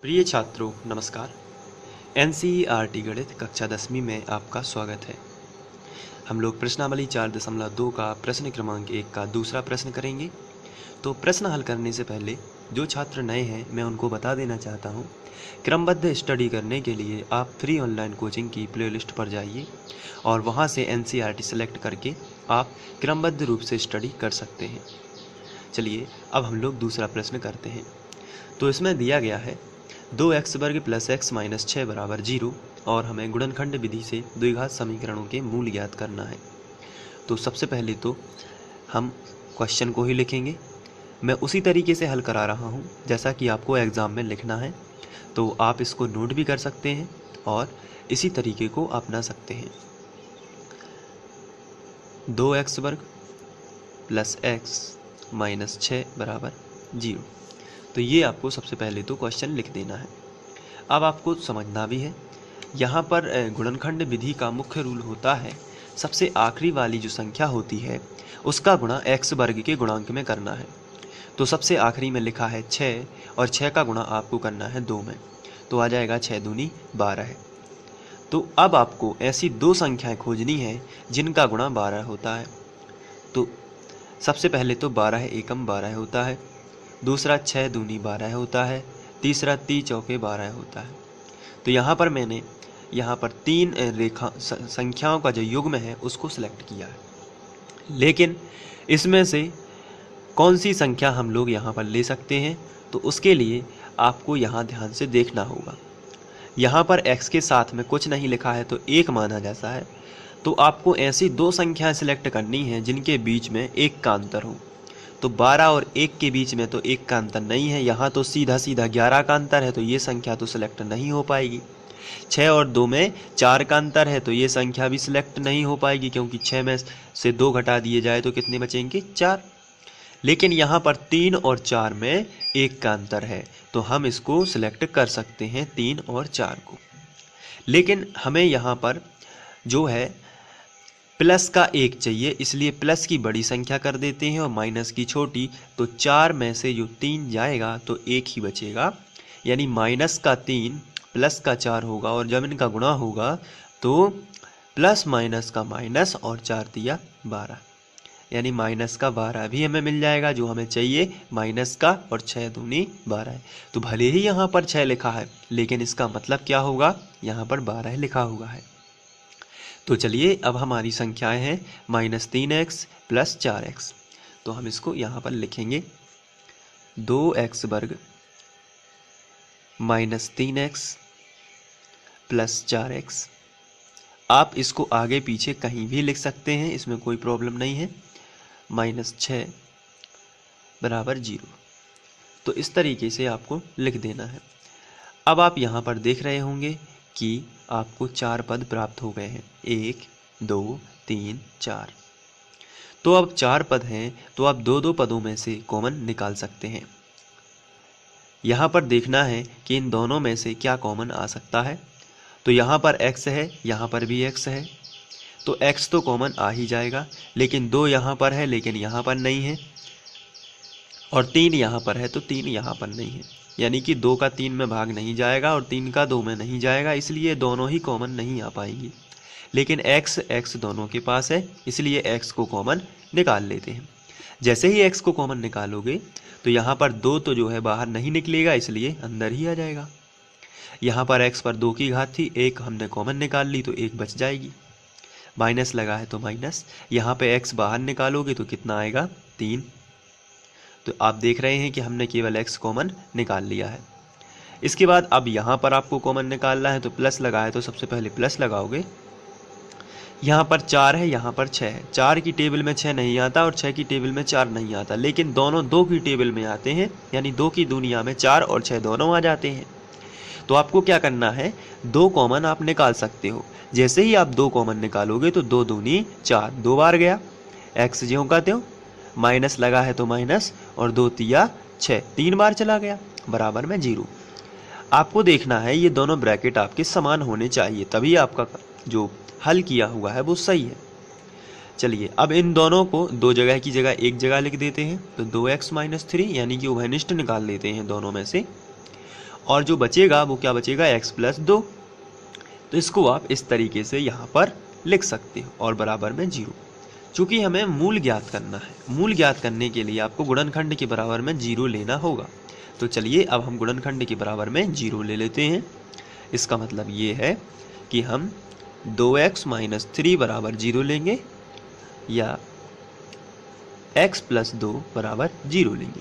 प्रिय छात्रों नमस्कार। एनसीईआरटी गणित कक्षा 10वीं में आपका स्वागत है। हम लोग प्रश्नावली 4.2 का प्रश्न क्रमांक 1 का दूसरा प्रश्न करेंगे। तो प्रश्न हल करने से पहले जो छात्र नए हैं मैं उनको बता देना चाहता हूँ, क्रमबद्ध स्टडी करने के लिए आप फ्री ऑनलाइन कोचिंग की प्लेलिस्ट पर जाइए और वहाँ से एनसीईआरटी सेलेक्ट करके आप क्रमबद्ध रूप से स्टडी कर सकते हैं। चलिए अब हम लोग दूसरा प्रश्न करते हैं। तो इसमें दिया गया है 2x वर्ग प्लस एक्स माइनस 6 बराबर 0 और हमें गुणनखंड विधि से द्विघात समीकरणों के मूल ज्ञात करना है। तो सबसे पहले तो हम क्वेश्चन को ही लिखेंगे। मैं उसी तरीके से हल करा रहा हूँ जैसा कि आपको एग्ज़ाम में लिखना है, तो आप इसको नोट भी कर सकते हैं और इसी तरीके को अपना सकते हैं। 2x वर्ग प्लस एक्स माइनस 6 बराबर 0। तो ये आपको सबसे पहले तो क्वेश्चन लिख देना है। अब आपको समझना भी है, यहाँ पर गुणनखंड विधि का मुख्य रूल होता है सबसे आखिरी वाली जो संख्या होती है उसका गुणा x वर्ग के गुणांक में करना है। तो सबसे आखिरी में लिखा है 6 और 6 का गुणा आपको करना है 2 में, तो आ जाएगा 6 दूनी 12 है। तो अब आपको ऐसी दो संख्याएं खोजनी है जिनका गुणा 12 होता है। तो सबसे पहले तो 12 एकम 12 होता है, दूसरा 6 दूनी 12 होता है, तीसरा 3 चौके 12 होता है। तो यहाँ पर मैंने यहाँ पर तीन संख्याओं का जो युग्म है उसको सिलेक्ट किया है, लेकिन इसमें से कौन सी संख्या हम लोग यहाँ पर ले सकते हैं तो उसके लिए आपको यहाँ ध्यान से देखना होगा। यहाँ पर x के साथ में कुछ नहीं लिखा है तो एक माना जैसा है, तो आपको ऐसी दो संख्याएं सिलेक्ट करनी है जिनके बीच में एक का अंतर हो। तो 12 और 1 के बीच में तो एक का अंतर नहीं है, यहाँ तो सीधा सीधा 11 का अंतर है, तो ये संख्या तो सिलेक्ट नहीं हो पाएगी। 6 और 2 में 4 का अंतर है, तो ये संख्या भी सिलेक्ट नहीं हो पाएगी क्योंकि 6 में से 2 घटा दिए जाए तो कितने बचेंगे 4। लेकिन यहाँ पर 3 और 4 में 1 का अंतर है, तो हम इसको सिलेक्ट कर सकते हैं 3 और 4 को। लेकिन हमें यहाँ पर जो है प्लस का 1 चाहिए, इसलिए प्लस की बड़ी संख्या कर देते हैं और माइनस की छोटी। तो 4 में से जो 3 जाएगा तो 1 ही बचेगा, यानी माइनस का 3 प्लस का 4 होगा और जब इनका गुणा होगा तो प्लस माइनस का माइनस और 4 दिया 12, यानी माइनस का 12 भी हमें मिल जाएगा जो हमें चाहिए माइनस का, और 6 दूनी 12 है। तो भले ही यहाँ पर 6 लिखा है लेकिन इसका मतलब क्या होगा, यहाँ पर 12 लिखा हुआ है। तो चलिए अब हमारी संख्याएं हैं -3x प्लस 4x। तो हम इसको यहाँ पर लिखेंगे 2x वर्ग -3x प्लस 4x। आप इसको आगे पीछे कहीं भी लिख सकते हैं, इसमें कोई प्रॉब्लम नहीं है। -6 बराबर 0। तो इस तरीके से आपको लिख देना है। अब आप यहाँ पर देख रहे होंगे कि आपको 4 पद प्राप्त हो गए हैं, 1 2 3 4। तो अब 4 पद हैं तो आप दो दो पदों में से कॉमन निकाल सकते हैं। यहाँ पर देखना है कि इन दोनों में से क्या कॉमन आ सकता है। तो यहाँ पर x है, यहाँ पर भी x है, तो x तो कॉमन आ ही जाएगा, लेकिन 2 यहाँ पर है लेकिन यहाँ पर नहीं है, और 3 यहाँ पर है तो 3 यहाँ पर नहीं है, यानी कि 2 का 3 में भाग नहीं जाएगा और 3 का 2 में नहीं जाएगा, इसलिए दोनों ही कॉमन नहीं आ पाएंगी। लेकिन x दोनों के पास है, इसलिए x को कॉमन निकाल लेते हैं। जैसे ही x को कॉमन निकालोगे तो यहाँ पर 2 तो जो है बाहर नहीं निकलेगा, इसलिए अंदर ही आ जाएगा। यहाँ पर x पर 2 की घात थी, 1 हमने कॉमन निकाल ली तो 1 बच जाएगी, माइनस लगा है तो माइनस। यहाँ पे x बाहर निकालोगे तो कितना आएगा 3। तो आप देख रहे हैं कि हमने केवल x कॉमन निकाल लिया है। इसके बाद अब यहाँ पर आपको कॉमन निकालना है, तो प्लस लगा है तो सबसे पहले प्लस लगाओगे। यहाँ पर 4 है, यहाँ पर 6 है। 4 की टेबल में 6 नहीं आता और 6 की टेबल में 4 नहीं आता, लेकिन दोनों 2 की टेबल में आते हैं, यानी 2 की दुनिया में 4 और 6 दोनों आ जाते हैं। तो आपको क्या करना है, 2 कॉमन आप निकाल सकते हो। जैसे ही आप 2 कॉमन निकालोगे तो 2 दूनी 4, 2 बार गया, x ज्यों का त्यों, माइनस लगा है तो माइनस, और 2 तिया 6, 3 बार चला गया, बराबर में 0। आपको देखना है ये दोनों ब्रैकेट आपके समान होने चाहिए, तभी आपका जो हल किया हुआ है वो सही है। चलिए अब इन दोनों को दो जगह की जगह एक जगह लिख देते हैं, तो 2x - 3 यानी कि उभयनिष्ठ निकाल लेते हैं दोनों में से। और जो बचेगा वो क्या बचेगा, x प्लस 2। तो इसको आप इस तरीके से यहाँ पर लिख सकते हो और बराबर में 0। चूँकि हमें मूल ज्ञात करना है, मूल ज्ञात करने के लिए आपको गुणनखंड के बराबर में 0 लेना होगा। तो चलिए अब हम गुणनखंड के बराबर में 0 ले लेते हैं। इसका मतलब ये है कि हम 2x माइनस 3 बराबर 0 लेंगे या x प्लस 2 बराबर 0 लेंगे,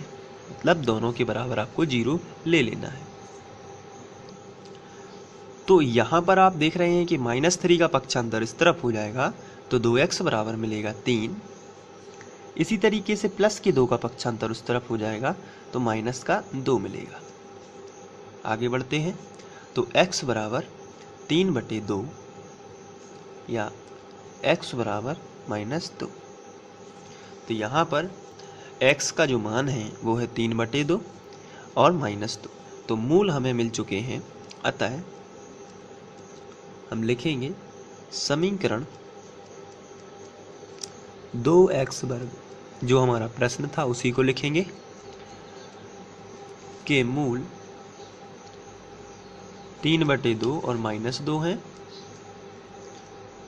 मतलब दोनों के बराबर आपको 0 ले लेना है। तो यहाँ पर आप देख रहे हैं कि -3 का पक्षांतर इस तरफ हो जाएगा तो 2x बराबर मिलेगा 3। इसी तरीके से प्लस के 2 का पक्षांतर उस तरफ हो जाएगा तो माइनस का 2 मिलेगा। आगे बढ़ते हैं तो x बराबर 3/2 या x बराबर -2। तो यहाँ पर x का जो मान है वो है 3/2 और -2। तो मूल हमें मिल चुके हैं, अतः हम लिखेंगे समीकरण 2x वर्ग, जो हमारा प्रश्न था उसी को लिखेंगे, के मूल 3/2 और -2 हैं,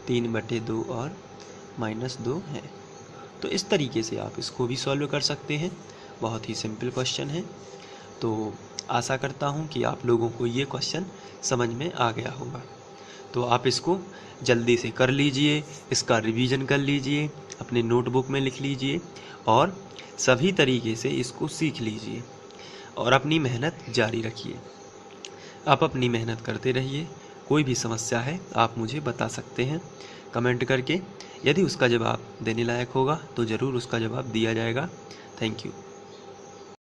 3/2 और -2 हैं। तो इस तरीके से आप इसको भी सॉल्व कर सकते हैं। बहुत ही सिंपल क्वेश्चन है। तो आशा करता हूँ कि आप लोगों को ये क्वेश्चन समझ में आ गया होगा। तो आप इसको जल्दी से कर लीजिए, इसका रिवीजन कर लीजिए, अपने नोटबुक में लिख लीजिए और सभी तरीके से इसको सीख लीजिए और अपनी मेहनत जारी रखिए। आप अपनी मेहनत करते रहिए। कोई भी समस्या है आप मुझे बता सकते हैं कमेंट करके। यदि उसका जवाब देने लायक होगा तो ज़रूर उसका जवाब दिया जाएगा। Thank you.